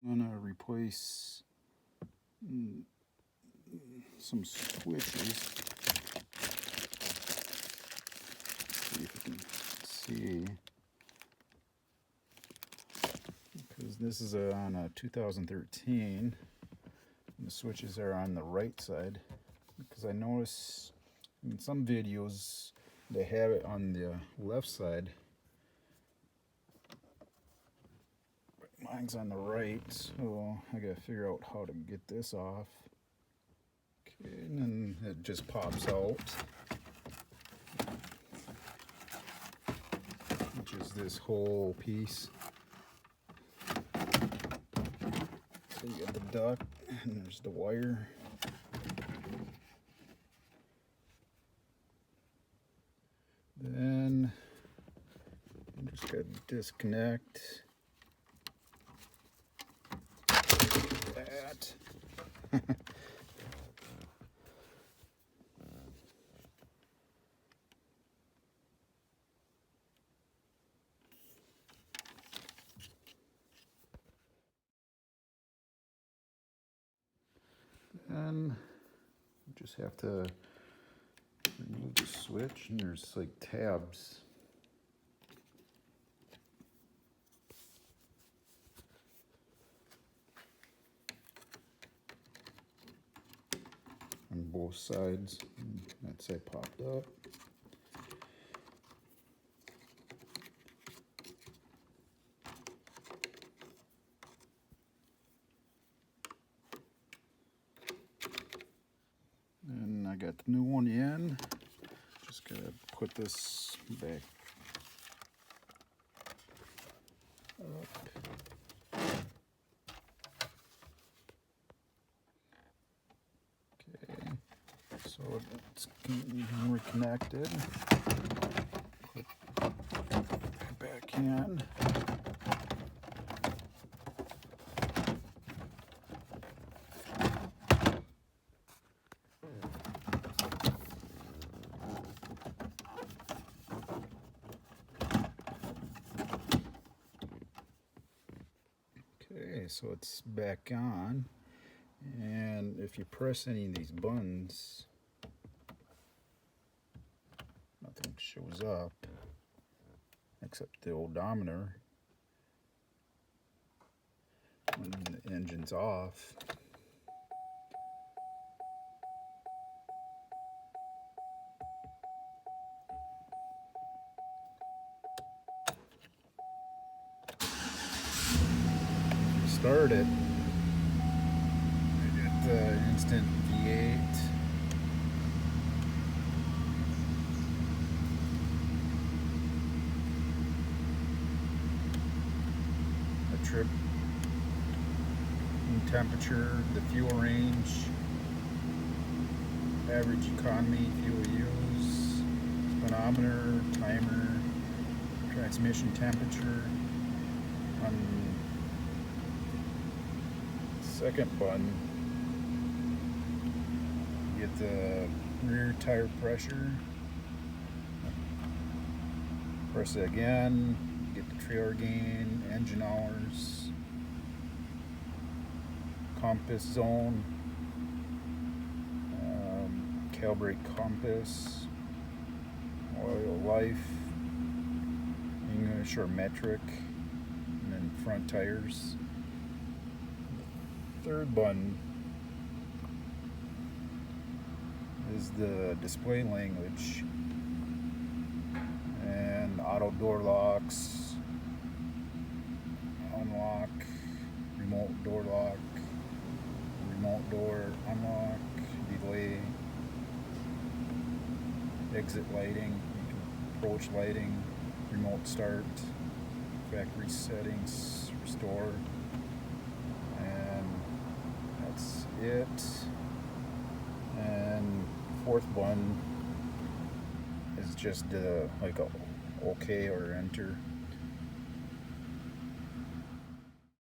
I'm gonna replace some switches. See if you can see, because this is on a 2013, and the switches are on the right side. Because I notice in some videos they have it on the left side. Mine's on the right, so I gotta figure out how to get this off. Okay, and then it just pops out, which is this whole piece. So you got the duct, and there's the wire. Then you just gotta disconnect that. And you just have to remove the switch, and there's like tabs. On both sides. That side popped up. And I got the new one in. Just gotta put this back up. Okay, so it's reconnected. Put it back in. Okay, so it's back on, and if you press any of these buttons, nothing shows up except the odometer when the engine's off. Start it, I get the instant V8. A trip temperature, the fuel range, average economy fuel use, speedometer, timer, transmission temperature. On second button, you get the rear tire pressure. Press it again, you get the trailer gain, engine hours, compass zone, calibrate compass, oil life, English or metric, and then front tires. Third button is the display language and auto door locks, unlock, remote door lock, remote door unlock, delay, exit lighting, approach lighting, remote start, factory settings, restore. That's it. And fourth one is just like a OK or enter.